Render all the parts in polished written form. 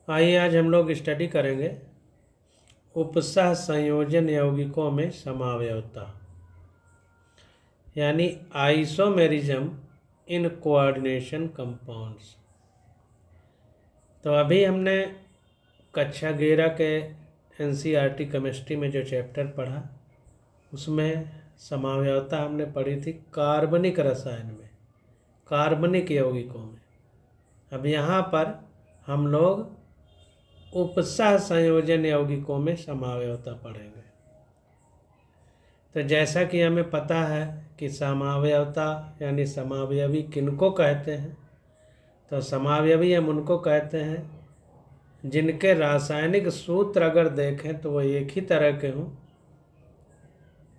आइए आज हम लोग स्टडी करेंगे उपसह संयोजन यौगिकों में समावयवता यानी आइसोमेरिज्म इन कोऑर्डिनेशन कंपाउंड्स। तो अभी हमने कक्षा 11 के एनसीईआरटी केमिस्ट्री में जो चैप्टर पढ़ा उसमें समावयवता हमने पढ़ी थी कार्बनिक रसायन में, कार्बनिक यौगिकों में। अब यहाँ पर हम लोग उपसह संयोजन यौगिकों में समावयवता पढ़ेंगे। तो जैसा कि हमें पता है कि समावयवता यानी समावयवी किनको कहते हैं, तो समावयवी हम उनको कहते हैं जिनके रासायनिक सूत्र अगर देखें तो वो एक ही तरह के हों,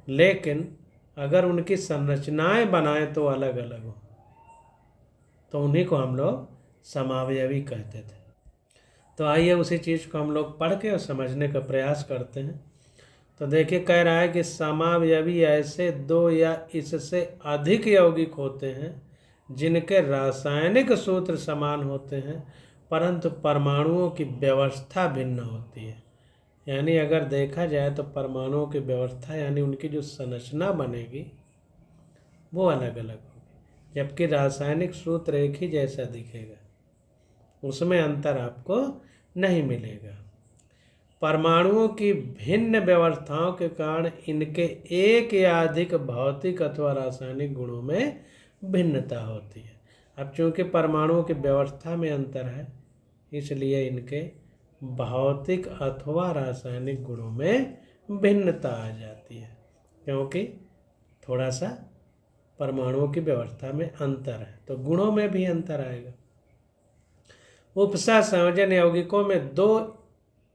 लेकिन अगर उनकी संरचनाएं बनाएं तो अलग अलग हों, तो उन्हीं को हम लोग समावयवी कहते थे। तो आइए उसी चीज़ को हम लोग पढ़ के और समझने का प्रयास करते हैं। तो देखिए कह रहा है कि समावयवी ऐसे दो या इससे अधिक यौगिक होते हैं जिनके रासायनिक सूत्र समान होते हैं परंतु परमाणुओं की व्यवस्था भिन्न होती है। यानी अगर देखा जाए तो परमाणुओं की व्यवस्था यानी उनकी जो संरचना बनेगी वो अलग अलग होगी, जबकि रासायनिक सूत्र एक ही जैसा दिखेगा, उसमें अंतर आपको नहीं मिलेगा। परमाणुओं की भिन्न व्यवस्थाओं के कारण इनके एक या अधिक भौतिक अथवा रासायनिक गुणों में भिन्नता होती है। अब चूंकि परमाणुओं की व्यवस्था में अंतर है इसलिए इनके भौतिक अथवा रासायनिक गुणों में भिन्नता आ जाती है, क्योंकि थोड़ा सा परमाणुओं की व्यवस्था में अंतर है तो गुणों में भी अंतर आएगा। उपसह संयोजन यौगिकों में दो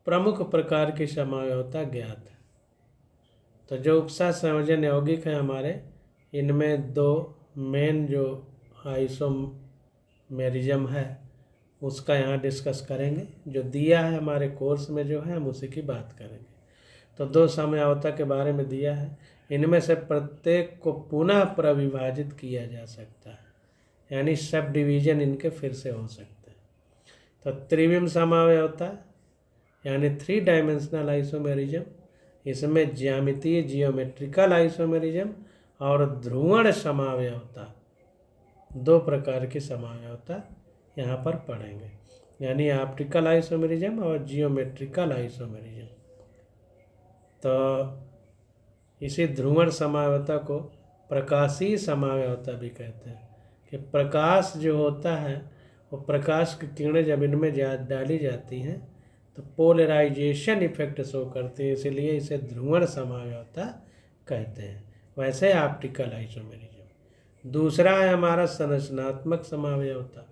प्रमुख प्रकार की समावयवता ज्ञात है। तो जो उपसह संयोजन यौगिक हैं हमारे, इनमें दो मेन जो आइसोमेरिज्म है उसका यहाँ डिस्कस करेंगे। जो दिया है हमारे कोर्स में जो है हम उसी की बात करेंगे। तो दो समयावता के बारे में दिया है, इनमें से प्रत्येक को पुनः प्रविभाजित किया जा सकता है, यानी सब डिवीजन इनके फिर से हो सकते हैं। तो त्रिविम समावयवता यानी 3 डायमेंशनल आइसोमेरिज्म, इसमें ज्यामितीय जियोमेट्रिकल आइसोमेरिज्म और ध्रुवण समावयवता, दो प्रकार की समावयवता यहाँ पर पढ़ेंगे, यानी ऑप्टिकल आइसोमेरिज्म और जियोमेट्रिकल आइसोमेरिज्म। तो इसी ध्रुवण समावयवता को प्रकाशीय समावयवता भी कहते हैं कि प्रकाश जो होता है वो प्रकाश की किरणें जब इनमें डाली जाती हैं तो पोलराइजेशन इफेक्ट शो करती है, इसलिए इसे ध्रुवण समावयवता कहते हैं। वैसे ऑप्टिकल आइसोमेरिज्म। दूसरा है हमारा संरचनात्मक समावयवता।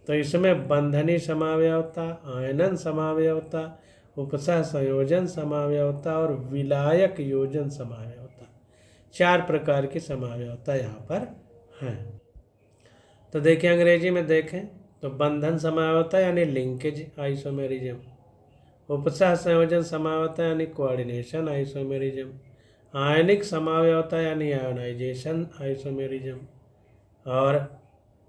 तो इसमें बंधनी समावयवता, आयनन समावयवता, उपसह संयोजन समावयवता और विलायक योजन समावयवता, 4 प्रकार की समावयवता यहाँ पर हैं। तो देखिए अंग्रेजी में देखें तो बंधन समावयवता यानी लिंकेज आइसोमेरिज्म, उपसह संयोजन समावयवता यानी कोऑर्डिनेशन आइसोमेरिज्म, आयनिक समावयवता यानी आयोनाइजेशन आइसोमेरिज्म, और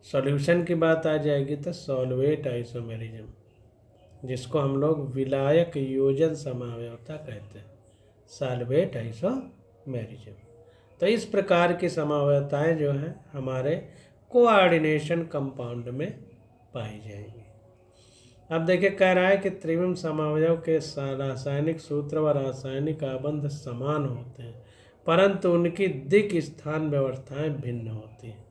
सॉल्यूशन की बात आ जाएगी तो सॉल्वेट आइसोमेरिज्म, जिसको हम लोग विलायक योजन समावयवता कहते हैं, सॉल्वेट आइसोमेरिज्म। तो इस प्रकार की समावयवताएं जो हैं हमारे कोऑर्डिनेशन कंपाउंड में पाई जाएंगी। अब देखिए कह रहा है कि त्रिविम समावयव के रासायनिक सूत्र व रासायनिक आबंध समान होते हैं परंतु उनकी दिक् स्थान व्यवस्थाएं भिन्न होती हैं।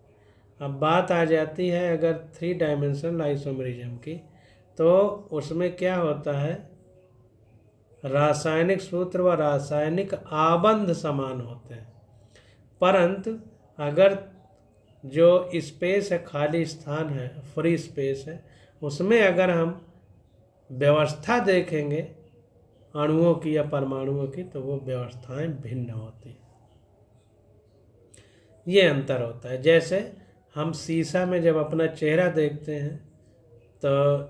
अब बात आ जाती है अगर 3 डायमेंशनल आइसोमेरिज्म की, तो उसमें क्या होता है, रासायनिक सूत्र व रासायनिक आबंध समान होते हैं परंतु अगर जो स्पेस है, खाली स्थान है, फ्री स्पेस है, उसमें अगर हम व्यवस्था देखेंगे अणुओं की या परमाणुओं की तो वो व्यवस्थाएं भिन्न होती हैं। ये अंतर होता है। जैसे हम शीशा में जब अपना चेहरा देखते हैं तो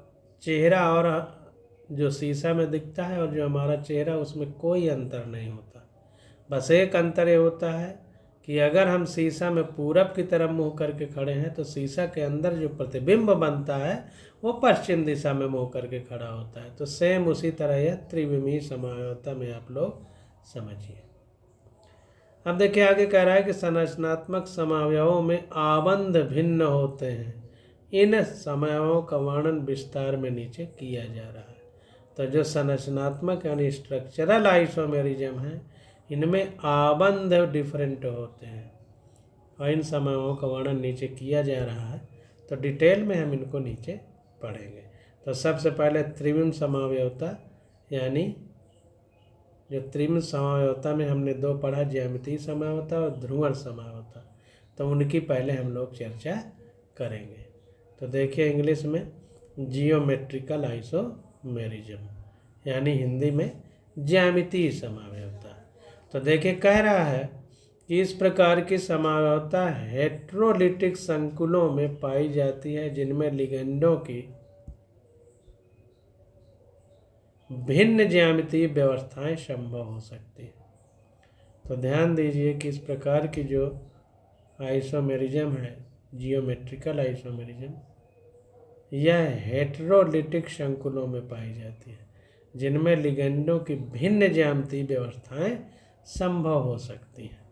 चेहरा और जो शीशा में दिखता है और जो हमारा चेहरा, उसमें कोई अंतर नहीं होता। बस एक अंतर ये होता है कि अगर हम शीशा में पूरब की तरफ मुंह करके खड़े हैं तो शीशा के अंदर जो प्रतिबिंब बनता है वो पश्चिम दिशा में मुंह करके खड़ा होता है। तो सेम उसी तरह यह त्रिविमीय समावयवता में आप लोग समझिए। अब देखिए आगे कह रहा है कि संरचनात्मक समावयवों में आबंध भिन्न होते हैं। इन समावयवों का वर्णन विस्तार में नीचे किया जा रहा है। तो जो संरचनात्मक यानी स्ट्रक्चरल आइसोमेरिज्म है, इनमें आबंध डिफरेंट होते हैं और इन समावयवों का वर्णन नीचे किया जा रहा है। तो डिटेल में हम इनको नीचे पढ़ेंगे। तो सबसे पहले त्रिविम समावयवता, यानी जो त्रिविम समावयवता में हमने दो पढ़ा, ज्यामितीय समावयवता और ध्रुवण समावयवता, तो उनकी पहले हम लोग चर्चा करेंगे। तो देखिए इंग्लिश में जियोमेट्रिकल आइसोमेरिज्म, यानी हिंदी में ज्यामितीय समावयवता। तो देखिए कह रहा है कि इस प्रकार की समावयवता हेट्रोलिटिक संकुलों में पाई जाती है जिनमें लिगेंडों की भिन्न ज्यामितीय व्यवस्थाएं संभव हो सकती हैं। तो ध्यान दीजिए कि इस प्रकार की जो आइसोमेरिज्म है, जियोमेट्रिकल आइसोमेरिज्म, यह हेट्रोलिटिक संकुलों में पाई जाती है जिनमें लिगेंडों की भिन्न ज्यामितीय व्यवस्थाएं संभव हो सकती हैं।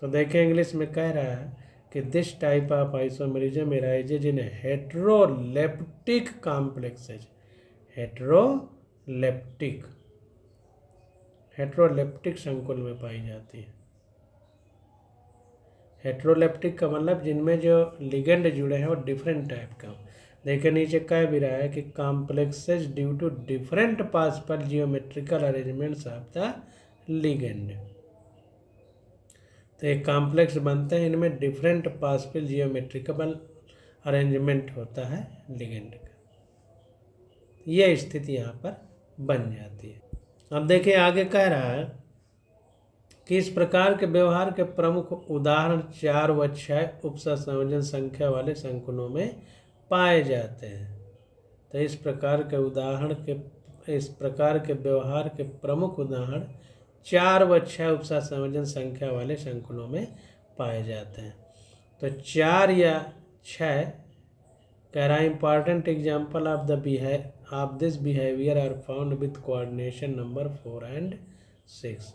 तो देखें इंग्लिश में कह रहा है कि this type of isomerism arises in heteroleptic complexes. Heteroleptic संकुल में पाई जाती है। हेट्रोलेप्टिक का मतलब जिनमें जो लिगेंड जुड़े हैं वो डिफरेंट टाइप का। देखिए नीचे कह भी रहा है कि complexes due to different possible geometrical arrangements of the ligand. तो एक कॉम्प्लेक्स बनते हैं, इनमें डिफरेंट पॉसिबल जियोमेट्रिकल अरेंजमेंट होता है लिगेंड का। यह स्थिति यहाँ पर बन जाती है। अब देखिए आगे कह रहा है कि इस प्रकार के व्यवहार के प्रमुख उदाहरण 4 व 6 उपसंयोजन संख्या वाले संकुलों में पाए जाते हैं। तो इस प्रकार के व्यवहार के प्रमुख उदाहरण 4 व 6 उपसंयोजन संख्या वाले संकुलों में पाए जाते हैं। तो 4 या 6 कह रहा है important example of this behaviour are found with coordination number 4 and 6।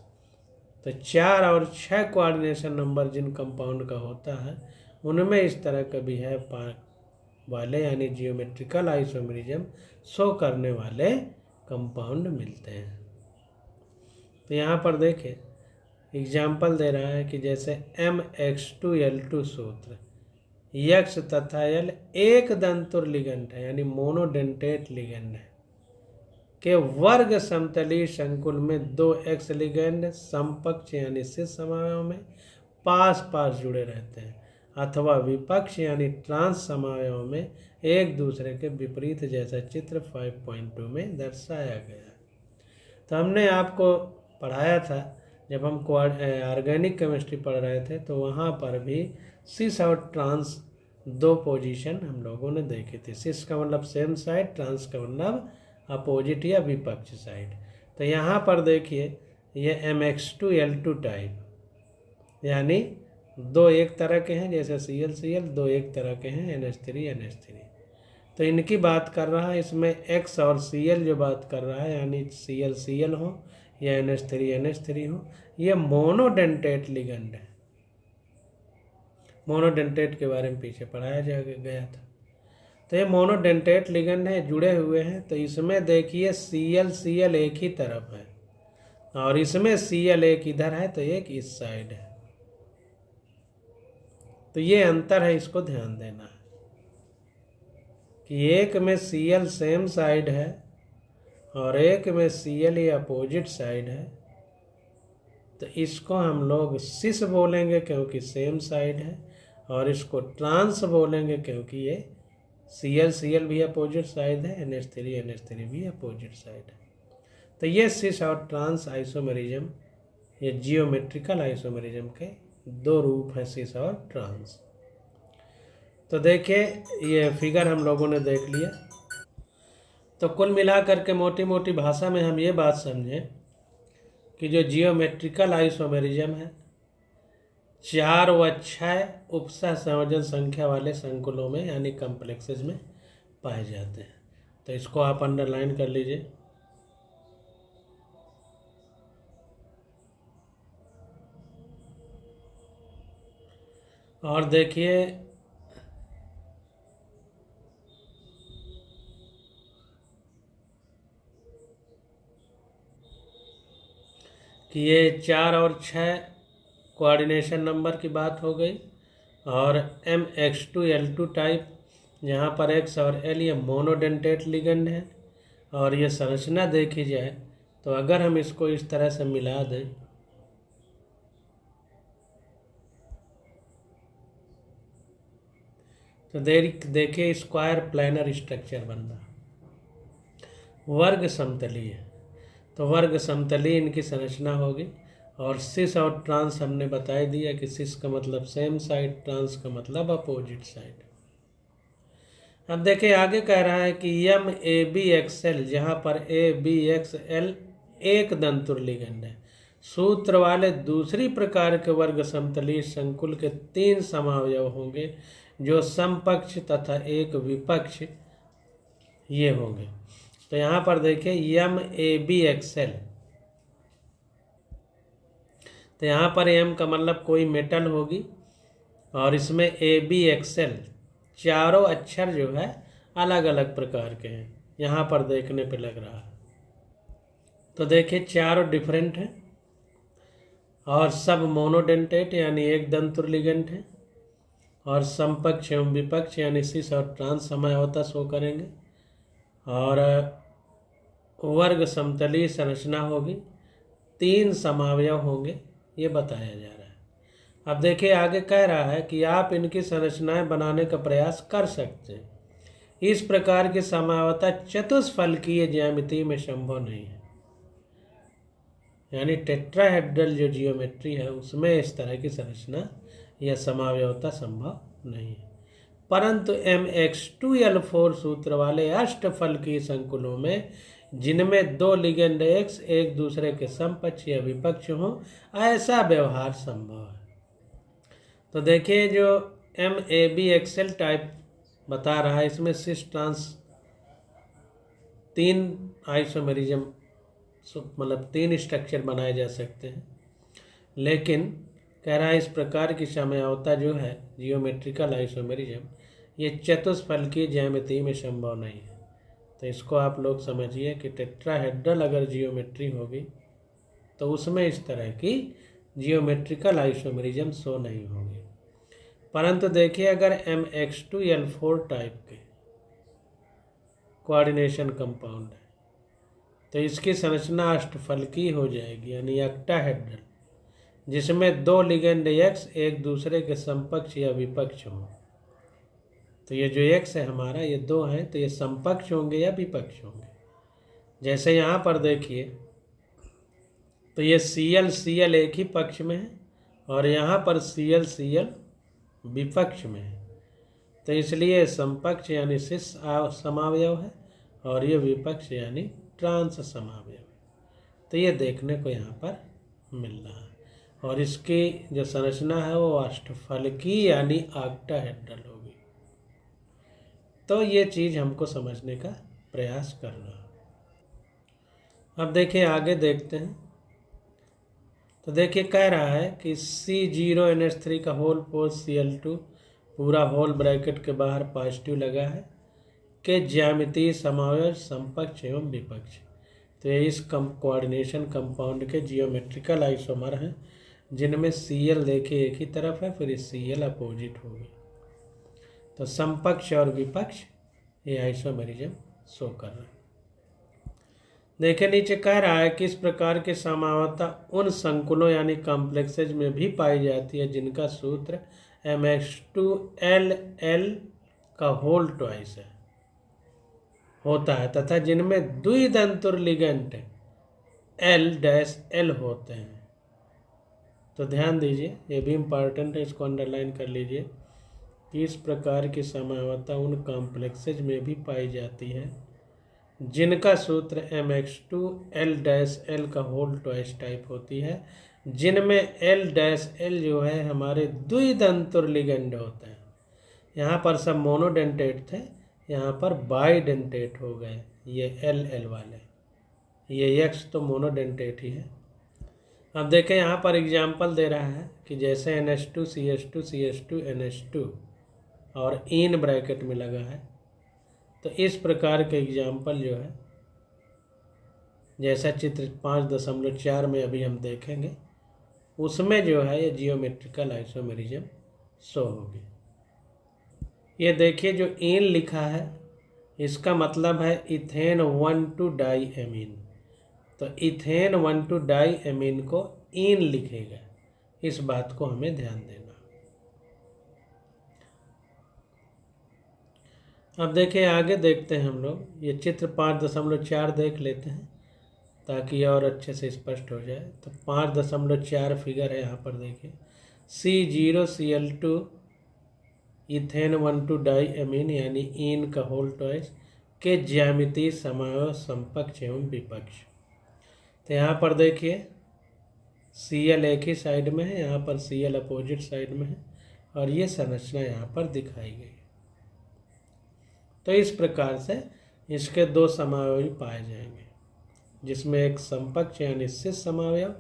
तो 4 और 6 कोऑर्डिनेशन नंबर जिन कंपाउंड का होता है उनमें इस तरह का बिहेव वाले यानी जियोमेट्रिकल आइसोमेरिज्म शो करने वाले कंपाउंड मिलते हैं। तो यहाँ पर देखें एग्जाम्पल दे रहा है कि जैसे MX2L2 सूत्र, यक्ष तथा L एक दंतुर लिगेंड है यानी मोनोडेंटेट लिगेंड है के वर्ग समतलीय संकुल में 2x लिगेंड समपक्ष यानी शीर्ष समावयव में पास पास जुड़े रहते हैं, अथवा विपक्ष यानी ट्रांस समावयव में एक दूसरे के विपरीत, जैसा चित्र 5.2 में दर्शाया गया है। तो हमने आपको पढ़ाया था जब हम ऑर्गेनिक केमिस्ट्री पढ़ रहे थे, तो वहाँ पर भी सिस और ट्रांस दो पोजीशन हम लोगों ने देखी थी। सिस का मतलब सेम साइड, ट्रांस का मतलब अपोजिट या विपक्ष साइड। तो यहाँ पर देखिए ये MX2L2 टाइप, यानी दो एक तरह के हैं जैसे Cl दो एक तरह के हैं NH3 तो इनकी बात कर रहा है। इसमें X और Cl जो बात कर रहा है यानी Cl हो या NH3 हो, ये मोनोडेंटेट लिगेंड है। मोनोडेंटेट के बारे में पीछे पढ़ाया गया था। तो ये मोनोडेंटेट लिगेंड है, जुड़े हुए हैं। तो इसमें देखिए Cl एक ही तरफ है और इसमें Cl एक इधर है तो एक इस साइड है। तो ये अंतर है, इसको ध्यान देना है कि एक में Cl सेम साइड है और एक में Cl ये अपोजिट साइड है। तो इसको हम लोग सिस बोलेंगे क्योंकि सेम साइड है, और इसको ट्रांस बोलेंगे क्योंकि ये Cl भी अपोजिट साइड है, NH3 भी अपोजिट साइड है। तो ये सिस और ट्रांस आइसोमेरिज्म, ये जियोमेट्रिकल आइसोमेरिज्म के दो रूप है, सिस और ट्रांस। तो देखिए ये फिगर हम लोगों ने देख लिया। तो कुल मिलाकर के मोटी मोटी भाषा में हम ये बात समझें कि जो जियोमेट्रिकल आइसोमेरिज्म है, 4 व 6 उपसह संयोजन संख्या वाले संकुलों में यानी कॉम्प्लेक्सेज में पाए जाते हैं। तो इसको आप अंडरलाइन कर लीजिए। और देखिए कि ये 4 और 6 कोऑर्डिनेशन नंबर की बात हो गई। और MX2L2 टाइप, यहाँ पर X और L ये मोनोडेंटेट लिगेंड है। और ये संरचना देखी जाए तो अगर हम इसको इस तरह से मिला दें तो देखिए स्क्वायर प्लानर स्ट्रक्चर बन रहा, वर्ग समतलीय। तो वर्ग समतलीय इनकी संरचना होगी। और सिस और ट्रांस हमने बता दिया कि सिस का मतलब सेम साइड, ट्रांस का मतलब अपोजिट साइड। अब देखिए आगे कह रहा है कि MABXL, जहाँ पर ABXL एक दंतुर लिगेंड है, सूत्र वाले दूसरी प्रकार के वर्ग समतलीय संकुल के 3 समावयव होंगे जो समपक्ष तथा एक विपक्ष ये होंगे। तो यहाँ पर देखिए MABXL, तो यहाँ पर M का मतलब कोई मेटल होगी और इसमें ABXL चारों अक्षर जो है अलग अलग प्रकार के हैं, यहाँ पर देखने पे लग रहा है। तो देखिए चारों डिफरेंट हैं और सब मोनोडेंटेट यानी एक दंतुर लिगेंड है। और समपक्ष एवं विपक्ष यानी सिस और ट्रांस समयावता शो करेंगे। और वर्ग समतलीय संरचना होगी, 3 समावयव होंगे, ये बताया जा रहा है। अब देखिए आगे कह रहा है कि आप इनकी संरचनाएं बनाने का प्रयास कर सकते हैं। इस प्रकार की समावता चतुष्फलकीय ज्यामिति में संभव नहीं है, यानी टेट्राहेड्रल जो जियोमेट्री है उसमें इस तरह की संरचना या समावयवता संभव नहीं है। परंतु MX2L4 सूत्र वाले अष्टफलकीय संकुलों में जिनमें 2 लिगेंड X एक दूसरे के समपक्ष या विपक्ष हो, ऐसा व्यवहार संभव है। तो देखिए जो MABXL टाइप बता रहा है, इसमें सिस ट्रांस 3 आइसोमेरिज्म मतलब 3 स्ट्रक्चर बनाए जा सकते हैं। लेकिन कह रहा है इस प्रकार की समयावता जो है जियोमेट्रिकल आइसोमेरिज्म, ये चतुष्फलकीय ज्यामिति में संभव नहीं है। तो इसको आप लोग समझिए कि टेट्राहेड्रल अगर जियोमेट्री होगी तो उसमें इस तरह की जियोमेट्रिकल आइसोमेरिज्म शो नहीं होगी। परंतु देखिए अगर MX2L4 टाइप के कोऑर्डिनेशन कंपाउंड है तो इसकी संरचना अष्टफलकीय हो जाएगी यानी ऑक्टाहेड्रल, जिसमें 2 लिगेंड X एक दूसरे के समपक्ष या विपक्ष हों। तो ये जो X है हमारा, ये 2 हैं, तो ये समपक्ष होंगे या विपक्ष होंगे। जैसे यहाँ पर देखिए तो ये Cl एक ही पक्ष में है और यहाँ पर Cl विपक्ष में है। तो इसलिए समपक्ष यानी सिस समावयव है और ये विपक्ष यानी ट्रांस समावयव है। तो ये देखने को यहाँ पर मिल रहा है। और इसकी जो संरचना है वो अष्टफलकीय यानी ऑक्टाहेड्रल होगी। तो ये चीज़ हमको समझने का प्रयास करना है। अब देखिए आगे देखते हैं। तो देखिए कह रहा है कि C0NH3 का होल पोस्ट Cl2 पूरा होल ब्रैकेट के बाहर पॉजिटिव लगा है के ज्यामितीय समावयव समपक्ष एवं विपक्ष। तो ये इस कोऑर्डिनेशन कंपाउंड के जियोमेट्रिकल आइसोमर हैं जिनमें Cl देखिए एक ही तरफ है, फिर Cl अपोजिट हो गए। तो समपक्ष और विपक्ष ये आइसोमेरिज्म शो कर रहे हैं। देखिए नीचे कह रहा है कि इस प्रकार की समावता उन संकुलों यानी कॉम्प्लेक्सेज में भी पाई जाती है जिनका सूत्र MX2LL का होल ट्वाइस है होता है तथा जिनमें द्विदंतुर लिगेंड L' होते हैं। तो ध्यान दीजिए, ये भी इम्पॉर्टेंट है, इसको अंडरलाइन कर लीजिए कि इस प्रकार की समावता उन कॉम्प्लेक्सेज में भी पाई जाती है जिनका सूत्र MX2L' का होल ट्वाइस टाइप होती है जिनमें L-L जो है हमारे द्विदंतुर लिगेंड होते हैं। यहाँ पर सब मोनोडेंटेट थे, यहाँ पर बाइडेंटेट हो गए ये L वाले। ये X तो मोनोडेंटेट ही है। अब देखें यहाँ पर एग्जाम्पल दे रहा है कि जैसे NH2 CH2 CH2 NH2 और इन ब्रैकेट में लगा है, तो इस प्रकार के एग्जाम्पल जो है जैसा चित्र 5.4 में अभी हम देखेंगे, उसमें जो है ये जियोमेट्रिकल आइसोमेरिज्म शो होगी। ये देखिए जो इन लिखा है इसका मतलब है इथेन 1,2-डाईएमीन, तो इथेन 1,2-डाईएमीन को इन लिखेगा, इस बात को हमें ध्यान देना। अब देखिए आगे देखते हैं हम लोग, ये चित्र 5.4 देख लेते हैं ताकि और अच्छे से स्पष्ट हो जाए। तो 5.4 फिगर है, यहाँ पर देखिए C0Cl2 इथेन 1,2-डाईएमीन यानी इन का होल ट्वाइस के ज्यामितीय समावेश समकक्ष एवं विपक्ष। तो यहाँ पर देखिए Cl एक ही साइड में है, यहाँ पर Cl अपोजिट साइड में है और ये संरचना यहाँ पर दिखाई गई। तो इस प्रकार से इसके दो समावयवी पाए जाएंगे, जिसमें एक समकक्ष यानी सिस समावयव,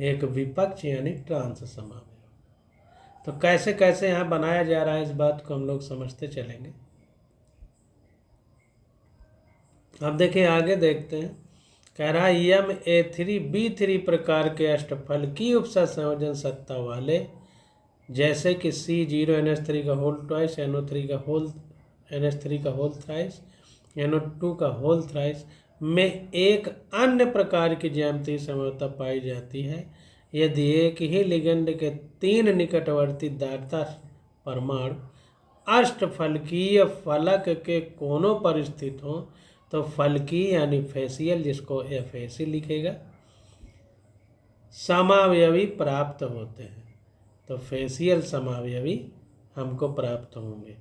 एक विपक्ष यानी ट्रांस समावयव। तो कैसे कैसे यहाँ बनाया जा रहा है इस बात को हम लोग समझते चलेंगे। अब देखिए आगे देखते हैं, कह रहा है MA3B3 प्रकार के अष्टफलकीय उपसत संयोजन सत्ता वाले जैसे कि C0NH3 का होल ट्वाइस, NH3 का होल थ्राइस, NO2 का होल थ्राइस में एक अन्य प्रकार की ज्यामितीय समरूपता पाई जाती है यदि एक ही लिगेंड के 3 निकटवर्ती दाता परमाणु अष्टफलकीय फलक के कोनों पर स्थित हों तो फलकीय यानी फेसियल, जिसको FAC लिखेगा, समावयवी प्राप्त होते हैं। तो फेसियल समावयवी हमको प्राप्त होंगे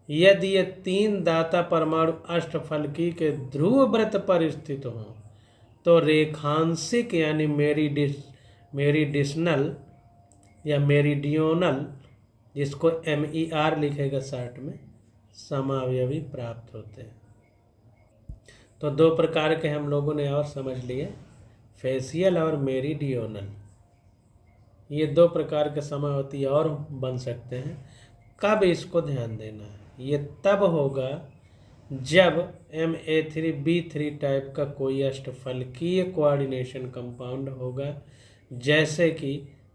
यदि ये 3 दाता परमाणु अष्टफलकीय के ध्रुव वृत्त पर स्थित हों तो रेखांशिक यानी मेरिडियनल या मेरिडियोनल, जिसको MER लिखेगा शॉर्ट में, समावयवी प्राप्त होते हैं। तो दो प्रकार के हम लोगों ने और समझ लिए, फेसियल और मेरिडियोनल। ये दो प्रकार के समावयवी और बन सकते हैं। कब इसको ध्यान देना है, ये तब होगा जब MA3B3 टाइप का कोई अष्टफलकीय कोऑर्डिनेशन कंपाउंड होगा, जैसे कि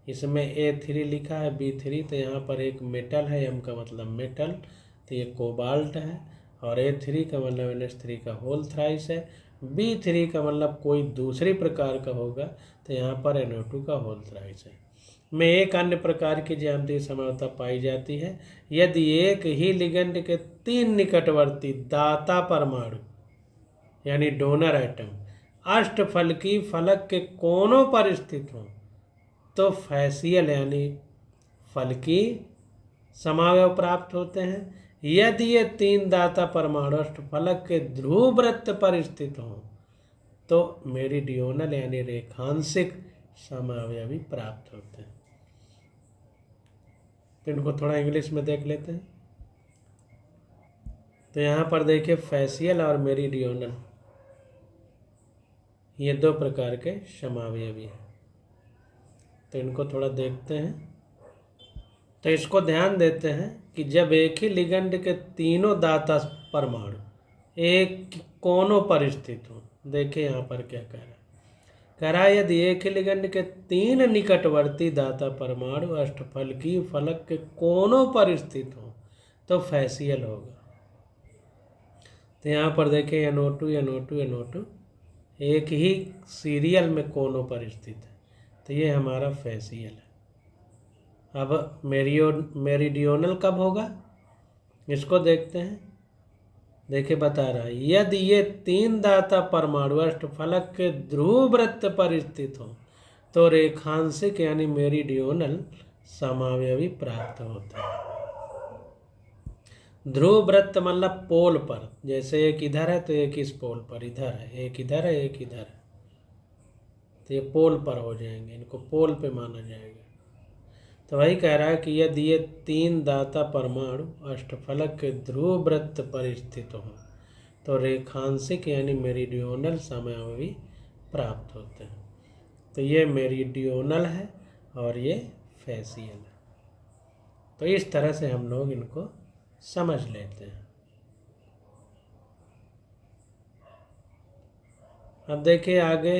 इसमें A3 लिखा है, B3, तो यहाँ पर एक मेटल है, M का मतलब मेटल, तो ये कोबाल्ट है, और A3 का मतलब NH3 का होल थ्राइस है, B3 का मतलब कोई दूसरी प्रकार का होगा, तो यहाँ पर NO2 का होल थ्राइस है। में एक अन्य प्रकार की ज्यामितीय समानता पाई जाती है यदि एक ही लिगेंड के 3 निकटवर्ती दाता परमाणु यानी डोनर एटम अष्टफलकीय फलक के कोनों पर स्थित हों तो फैसियल यानी फलकीय समावयव प्राप्त होते हैं। यदि ये 3 दाता परमाणु अष्टफलक के ध्रुव वृत्त पर स्थित हों तो मेरिडियोनल यानी रेखांशिक समावयवी प्राप्त होते हैं। तो इनको थोड़ा इंग्लिश में देख लेते हैं। तो यहाँ पर देखिए फैसियल और मेरिडियोनल, ये दो प्रकार के समावयवी हैं। तो इनको थोड़ा देखते हैं। तो इसको ध्यान देते हैं कि जब एक ही लिगेंड के तीनों दाता परमाणु एक कोनों पर स्थित हो, देखिए यहाँ पर क्या कह रहा है, कह रहा है यदि एक ही लिगेंड के 3 निकटवर्ती दाता परमाणु अष्टफलकीय फलक के कोनों पर स्थित हो तो फैसियल होगा। तो यहाँ पर देखिए NO2 NO2 NO2 एक ही सीरियल में कोनों पर स्थित है, तो ये हमारा फैसियल है। अब मेरिडियोनल कब होगा इसको देखते हैं। देखिए बता रहा है यदि ये 3 दाता परमाणु अष्टफलक के ध्रुव वृत्त पर स्थित हो तो रेखांशिक यानी मेरिडियोनल समावयवी प्राप्त होता है। ध्रुव वृत्त मतलब पोल पर, जैसे एक इधर है तो एक इस पोल पर, इधर है एक, इधर है एक, इधर है। तो ये पोल पर हो जाएंगे, इनको पोल पे माना जाएगा। तो वही कह रहा है कि यदि ये 3 दाता परमाणु अष्टफलक के ध्रुव वृत्त पर स्थित हों तो रेखांशिक यानी मेरिडियोनल समावयवी प्राप्त होते हैं। तो ये मेरिडियोनल है और ये फेसियल है। तो इस तरह से हम लोग इनको समझ लेते हैं। अब देखिए आगे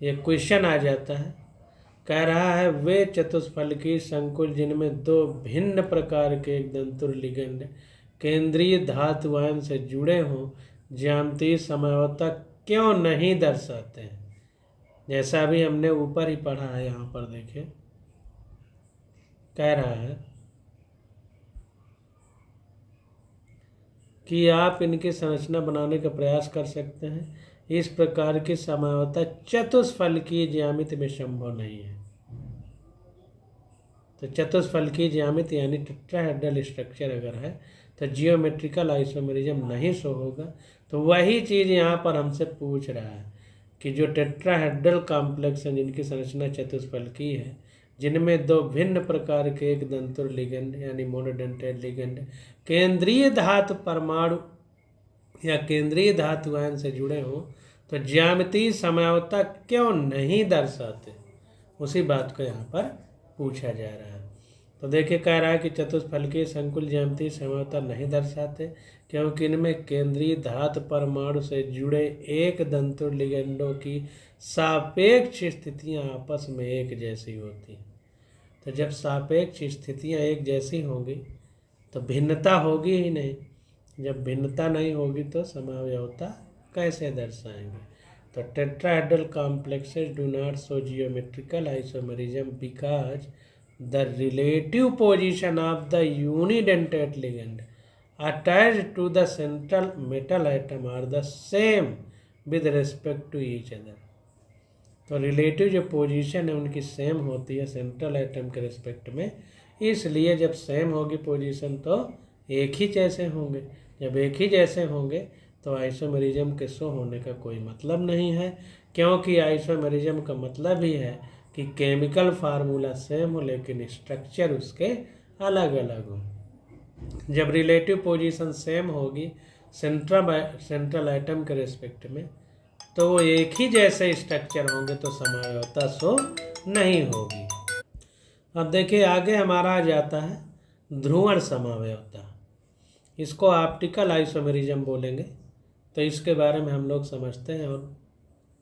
ये क्वेश्चन आ जाता है, कह रहा है वे चतुष्फलकीय संकुल जिनमें 2 भिन्न प्रकार के एक दंतुर लिगेंड केंद्रीय धातु आयन से जुड़े हों ज्यामितीय समयावता क्यों नहीं दर्शाते हैं। जैसा अभी हमने ऊपर ही पढ़ा है, यहाँ पर देखिए कह रहा है कि आप इनकी संरचना बनाने का प्रयास कर सकते हैं। इस प्रकार की समयावता चतुष्फलकीय ज्यामिति में संभव नहीं है। तो चतुष्फलकीय ज्यामिति यानी टेट्राहेड्रल स्ट्रक्चर अगर है तो जियोमेट्रिकल आइसोमेरिज्म नहीं शो होगा। तो वही चीज़ यहाँ पर हमसे पूछ रहा है कि जो टेट्राहेड्रल कॉम्प्लेक्स हैं जिनकी संरचना चतुष्फलकीय है, जिनमें 2 भिन्न प्रकार के एक दंतुर लिगेंड यानी मोनोडेंटेट लिगेंड केंद्रीय धातु परमाणु या केंद्रीय धातु आयन से जुड़े हों तो ज्यामितीय समयावता क्यों नहीं दर्शाते, उसी बात को यहाँ पर पूछा जा रहा है। तो देखिए कह रहा है कि चतुष्फलकीय संकुल ज्यामितीय समयावता नहीं दर्शाते क्योंकि इनमें केंद्रीय धातु परमाणु से जुड़े एक दंतुर लिगेंडों की सापेक्ष स्थितियाँ आपस में एक जैसी होती हैं। तो जब सापेक्ष स्थितियाँ एक जैसी होंगी तो भिन्नता होगी ही नहीं। जब भिन्नता नहीं होगी तो समयावता कैसे दर्शाएंगे। तो tetrahedral complexes do not show geometrical isomerism because the relative position of the unidentate ligand attached to the central metal atom are the same with respect to each other. तो रिलेटिव जो पोजीशन है उनकी same होती है central atom के respect में, इसलिए जब सेम होगी पोजीशन तो एक ही जैसे होंगे। जब एक ही जैसे होंगे तो आइसोमेरिज्म के शो होने का कोई मतलब नहीं है, क्योंकि आइसोमेरिज्म का मतलब ही है कि केमिकल फार्मूला सेम हो लेकिन स्ट्रक्चर उसके अलग अलग हो। जब रिलेटिव पोजीशन सेम होगी सेंट्रल एटम के रिस्पेक्ट में तो वो एक ही जैसे स्ट्रक्चर होंगे तो समयावता शो नहीं होगी। अब देखिए आगे हमारा आ जाता है ध्रुवण समयावता। इसको ऑप्टिकल आइसोमेरिज्म बोलेंगे। तो इसके बारे में हम लोग समझते हैं और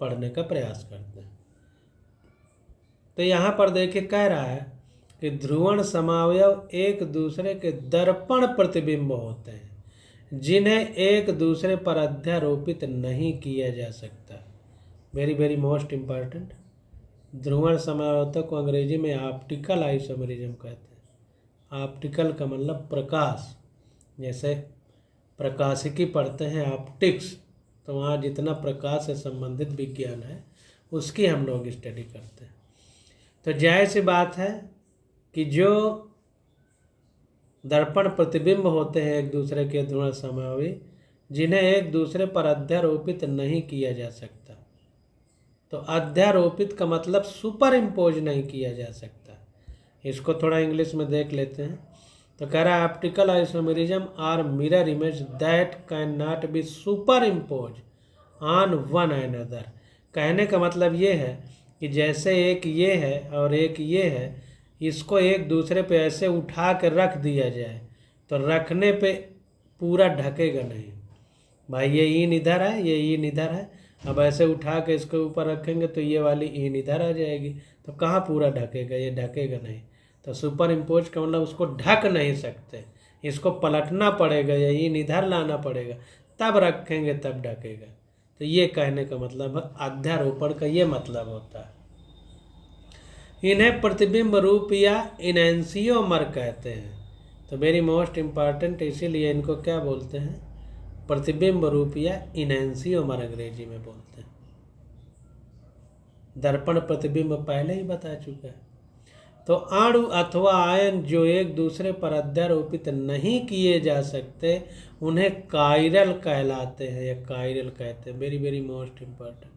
पढ़ने का प्रयास करते हैं। तो यहाँ पर देखिए कह रहा है कि ध्रुवण समावयव एक दूसरे के दर्पण प्रतिबिंब होते हैं जिन्हें एक दूसरे पर अध्यारोपित नहीं किया जा सकता। Very very most important. ध्रुवण समावयवता को अंग्रेजी में ऑप्टिकल आइसोमेरिज्म कहते हैं। ऑप्टिकल का मतलब प्रकाश, जैसे प्रकाशिकी पढ़ते हैं ऑप्टिक्स, तो वहाँ जितना प्रकाश से संबंधित विज्ञान है उसकी हम लोग स्टडी करते हैं। तो जाहिर सी बात है कि जो दर्पण प्रतिबिंब होते हैं एक दूसरे के ध्रुवण समावयवी जिन्हें एक दूसरे पर अध्यारोपित नहीं किया जा सकता। तो अध्यारोपित का मतलब सुपर इम्पोज नहीं किया जा सकता। इसको थोड़ा इंग्लिश में देख लेते हैं। तो कह रहा है optical isomerism are mirror image that can not be superimpose on one another. कहने का मतलब ये है कि जैसे एक ये है और एक ये है, इसको एक दूसरे पे ऐसे उठा कर रख दिया जाए तो रखने पे पूरा ढकेगा नहीं। भाई ये ईन इधर है, ये ईन इधर है, अब ऐसे उठा के इसके ऊपर रखेंगे तो ये वाली ईन इधर आ जाएगी, तो कहाँ पूरा ढकेगा, ये ढकेगा नहीं। तो सुपर इम्पोज का मतलब उसको ढक नहीं सकते, इसको पलटना पड़ेगा या ईन इधर लाना पड़ेगा, तब रखेंगे तब ढकेगा। तो ये कहने का मतलब है अध्यारोपण का ये मतलब होता है। इन्हें प्रतिबिंब रूप या इनैंसियोमर कहते हैं। तो वेरी मोस्ट इम्पॉर्टेंट, इसीलिए इनको क्या बोलते हैं, प्रतिबिंब रूप या इनैंसियोमर अंग्रेजी में बोलते हैं। दर्पण प्रतिबिंब पहले ही बता चुका है। तो अणु अथवा आयन जो एक दूसरे पर अध्यारोपित नहीं किए जा सकते उन्हें कायरल कहलाते हैं या कायरल कहते हैं। Very very most important.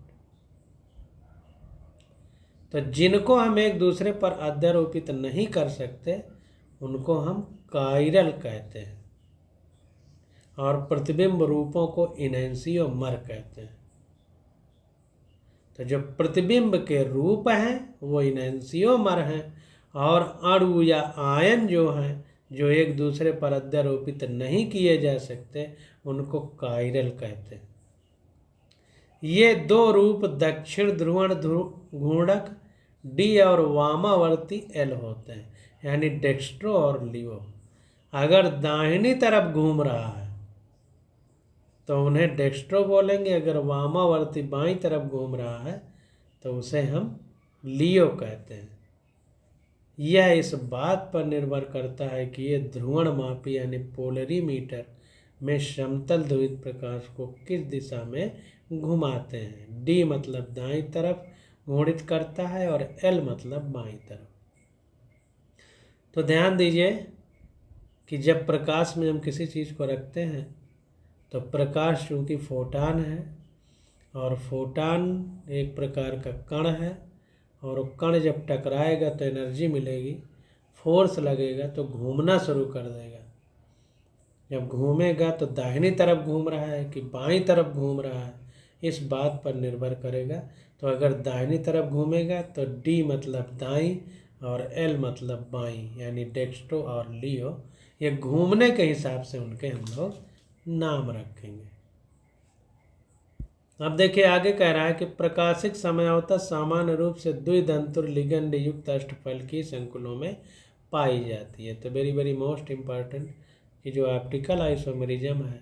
तो जिनको हम एक दूसरे पर अध्यारोपित नहीं कर सकते उनको हम कायरल कहते हैं, और प्रतिबिंब रूपों को इनैंसियोमर कहते हैं। तो जो प्रतिबिंब के रूप हैं वो इनैंसियोमर हैं, और अणु या आयन जो हैं जो एक दूसरे पर अध्यारोपित नहीं किए जा सकते उनको कायरल कहते हैं। ये दो रूप दक्षिण ध्रुवण घूर्णक डी और वामावर्ती एल होते हैं, यानी डेक्स्ट्रो और लियो। अगर दाहिनी तरफ घूम रहा है तो उन्हें डेक्स्ट्रो बोलेंगे, अगर वामावर्ती बाईं तरफ घूम रहा है तो उसे हम लियो कहते हैं। यह इस बात पर निर्भर करता है कि ये ध्रुवणमापी यानी पोलरीमीटर में समतल ध्रुवित प्रकाश को किस दिशा में घुमाते हैं। डी मतलब दाईं तरफ घूर्णित करता है और एल मतलब बाईं तरफ। तो ध्यान दीजिए कि जब प्रकाश में हम किसी चीज़ को रखते हैं तो प्रकाश चूँकि फोटान है, और फोटान एक प्रकार का कण है, और वो कण जब टकराएगा तो एनर्जी मिलेगी, फोर्स लगेगा तो घूमना शुरू कर देगा। जब घूमेगा तो दाहिनी तरफ घूम रहा है कि बाईं तरफ घूम रहा है इस बात पर निर्भर करेगा। तो अगर दाहिनी तरफ घूमेगा तो डी मतलब दाईं और एल मतलब बाईं, यानी डेक्स्ट्रो और लियो। ये घूमने के हिसाब से उनके हम लोग नाम रखेंगे। अब देखिए आगे कह रहा है कि प्रकाशिक समयावता सामान्य रूप से द्विदंतुर लिगेंड युक्त अष्टफलकीय संकुलों में पाई जाती है। तो वेरी वेरी मोस्ट इम्पॉर्टेंट कि जो ऑप्टिकल आइसोमेरिज्म है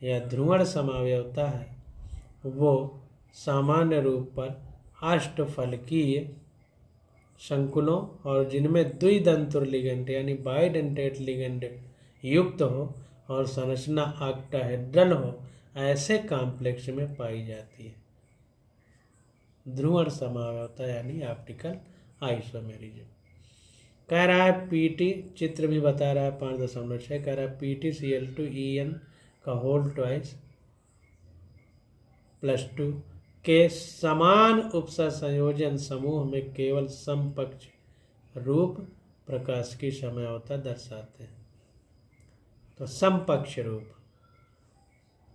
या ध्रुवण समावयवता है वो सामान्य रूप पर अष्टफलकीय संकुलों और जिनमें द्विदंतुर लिगेंड यानी बाइडेंटेट लिगेंड युक्त हो और संरचना ऑक्टाहेड्रल हो, ऐसे कॉम्प्लेक्स में पाई जाती है ध्रुवण समावयवता यानी ऑप्टिकल आइसोमेरिज्म। कह रहा है पीटी, चित्र भी बता रहा है 5.6, कह रहा है PtCl2En का होल ट्वाइस +2 के समान उपसर संयोजन समूह में केवल समपक्ष रूप प्रकाश की समयावता दर्शाते हैं। तो समपक्ष रूप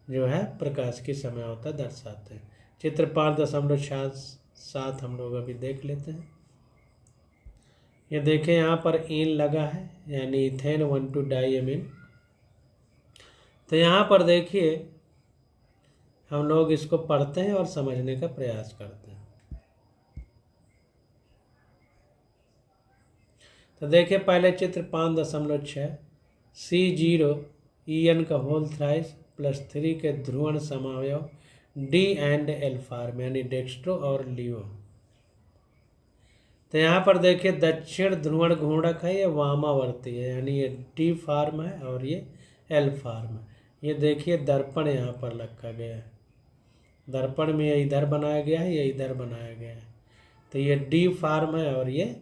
जो है प्रकाश की समयावता दर्शाते हैं। चित्र 5.7 हम लोग अभी देख लेते हैं। ये देखें यहाँ पर इन लगा है यानी इथेन 1,2-डाइएमीन। तो यहाँ पर देखिए हम लोग इसको पढ़ते हैं और समझने का प्रयास करते हैं। तो देखिए पहले चित्र 5.6 C0En का होल थ्राइस +3 के ध्रुवण समावयव डी एंड एल फार्म यानी डेक्स्ट्रो और लियो। तो यहाँ पर देखिए दक्षिण ध्रुवण घूर्णक है, ये वामावर्ती है यानी ये डी फार्म है और ये एल फार्म है। ये देखिए दर्पण यहाँ पर रखा गया है, दर्पण में ये इधर बनाया गया है, ये इधर बनाया गया है। तो ये डी फार्म है और ये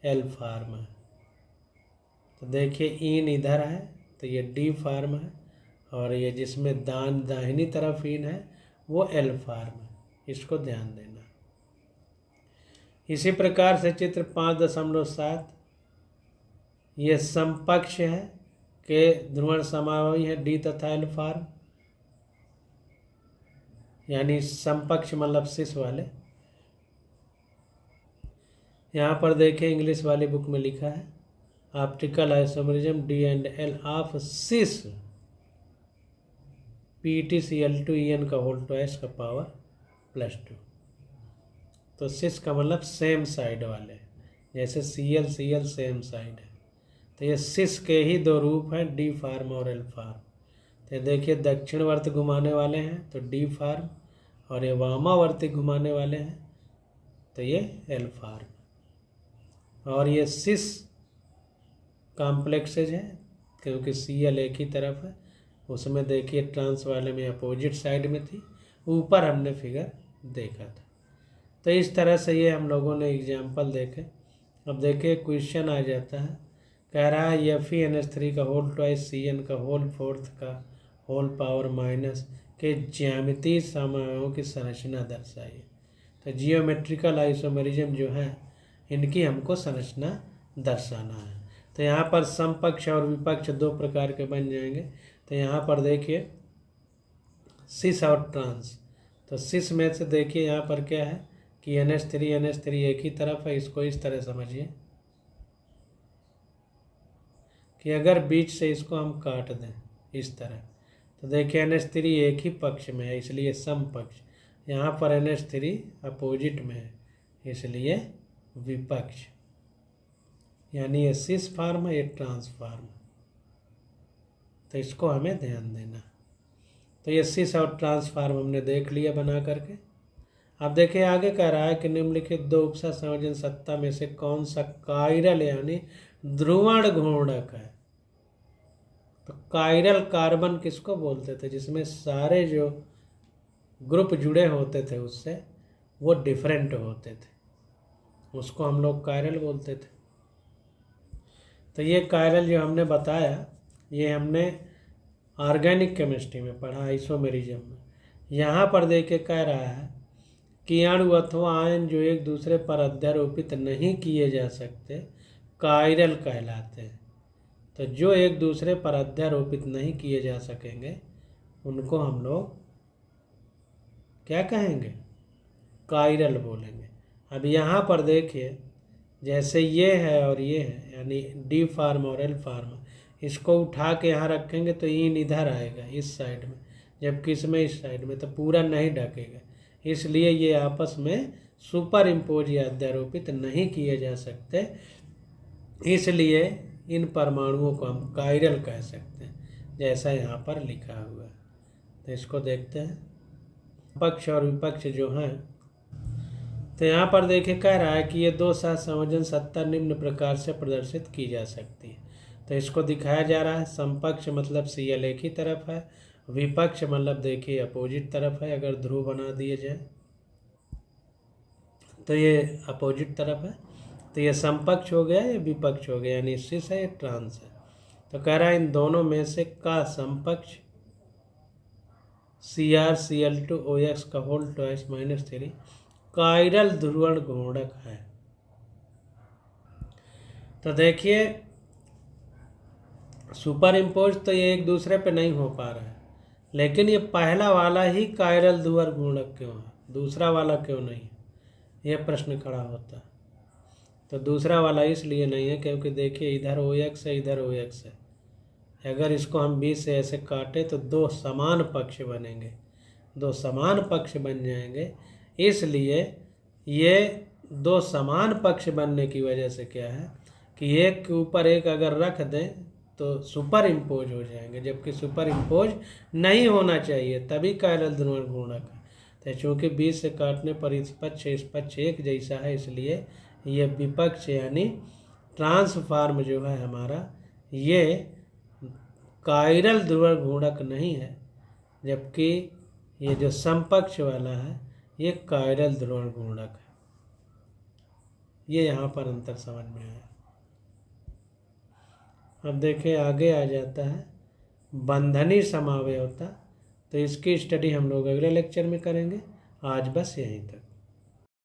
एल फार्म है। तो देखिए इन इधर है तो ये डी फार्म है, और ये जिसमें दाहिनी तरफ इन है वो एल फार्म है। इसको ध्यान देना। इसी प्रकार से चित्र 5.7 ये समपक्ष है के ध्रुवण समावयवी है डी तथा एल फार्म, यानी समपक्ष मतलब सिस वाले। यहाँ पर देखें इंग्लिश वाली बुक में लिखा है optical isomerism D and L of cis PtCl2En का होल ट्वाइस का पावर +2। तो सिस का मतलब सेम साइड वाले, जैसे Cl सेम साइड है। तो ये सिस के ही दो रूप हैं डी फार्म और एल फार्म। तो देखिए दक्षिणवर्ती घुमाने वाले हैं तो डी फार्म, और ये वामावर्ती घुमाने वाले हैं तो ये एल फार्म। और ये सिस कॉम्प्लेक्सेज है क्योंकि Cl एक ही तरफ है। उसमें देखिए ट्रांस वाले में अपोजिट साइड में थी, ऊपर हमने फिगर देखा था। तो इस तरह से ये हम लोगों ने एग्जाम्पल देखे। अब देखिए क्वेश्चन आ जाता है, कह रहा है FeNH3 का होल ट्वाइस Cn का होल फोर्थ का होल पावर माइनस के ज्यामितीय समूहों की संरचना दर्शाइए। तो जियोमेट्रिकल आइसोमेरिज्म जो है इनकी हमको संरचना दर्शाना है। तो यहाँ पर समपक्ष और विपक्ष दो प्रकार के बन जाएंगे। तो यहाँ पर देखिए सिस और ट्रांस। तो सिस में से देखिए यहाँ पर क्या है कि NH3 एक ही तरफ है। इसको इस तरह समझिए कि अगर बीच से इसको हम काट दें इस तरह, तो देखिए NH3 एक ही पक्ष में है इसलिए समपक्ष। यहाँ पर NH3 अपोजिट में है इसलिए विपक्ष। यानी ये सिस फॉर्म है, ये ट्रांस फॉर्म। तो इसको हमें ध्यान देना। तो ये सिस और ट्रांस फॉर्म हमने देख लिया बना करके। अब देखिए आगे कह रहा है कि निम्नलिखित दो उपसा संयोजन सत्ता में से कौन सा कायरल यानी ध्रुवण घूर्णक है। तो कायरल कार्बन किसको बोलते थे, जिसमें सारे जो ग्रुप जुड़े होते थे उससे वो डिफरेंट होते थे, उसको हम लोग कायरल बोलते थे। तो ये कायरल जो हमने बताया ये हमने ऑर्गेनिक केमिस्ट्री में पढ़ा, आइसोमेरिज्म में। यहाँ पर देखिए कह रहा है कि अणु अथवा आयन जो एक दूसरे पर अध्यारोपित नहीं किए जा सकते कायरल कहलाते हैं। तो जो एक दूसरे पर अध्यारोपित नहीं किए जा सकेंगे उनको हम लोग क्या कहेंगे, कायरल बोलेंगे। अब यहाँ पर देखिए जैसे ये है और ये है यानी डी फार्म और एल फार्म, इसको उठा के यहाँ रखेंगे तो इन इधर आएगा इस साइड में, जबकि इसमें इस साइड में, तो पूरा नहीं ढकेगा। इसलिए ये आपस में सुपर इम्पोज या अध्यारोपित नहीं किए जा सकते, इसलिए इन परमाणुओं को हम कायरल कह सकते हैं, जैसा यहाँ पर लिखा हुआ है। तो इसको देखते हैं पक्ष और विपक्ष जो हैं। तो यहाँ पर देखिए कह रहा है कि ये दो सहसंयोजन सत्ता निम्न प्रकार से प्रदर्शित की जा सकती है। तो इसको दिखाया जा रहा है समपक्ष मतलब Cl एक ही तरफ है, विपक्ष मतलब देखिए अपोजिट तरफ है। अगर ध्रुव बना दिए जाए तो ये अपोजिट तरफ है। तो ये समपक्ष हो गया, ये विपक्ष हो गया, यानी सिस है, ये ट्रांस है। तो कह रहा है इन दोनों में से का समपक्ष CrCl2OX का होल ट्वाइस -3 कायरल ध्रुवण घूर्णक है। तो देखिए सुपर इम्पोज तो ये एक दूसरे पे नहीं हो पा रहा है, लेकिन ये पहला वाला ही कायरल ध्रुवण घूर्णक क्यों है, दूसरा वाला क्यों नहीं है, ये प्रश्न खड़ा होता है। तो दूसरा वाला इसलिए नहीं है क्योंकि देखिए इधर OX है, इधर OX है। अगर इसको हम बीच से ऐसे काटे तो दो समान पक्ष बनेंगे, दो समान पक्ष बन जाएंगे। इसलिए ये दो समान पक्ष बनने की वजह से क्या है कि एक के ऊपर एक अगर रख दें तो सुपर इम्पोज हो जाएंगे, जबकि सुपर इम्पोज नहीं होना चाहिए, तभी कायरल ध्रुवण घूर्णक है। तो चूँकि बीच से काटने पर इस पक्ष एक जैसा है, इसलिए ये विपक्ष यानी ट्रांसफार्म जो है हमारा ये कायरल ध्रुवण घूर्णक नहीं है, जबकि ये जो समपक्ष वाला है ये कायरल ध्रुवण घूर्णक है। ये यहाँ पर अंतर समझ में आया। अब देखिए आगे आ जाता है बंधनी समावयवता। तो इसकी स्टडी हम लोग अगले लेक्चर में करेंगे। आज बस यहीं तक।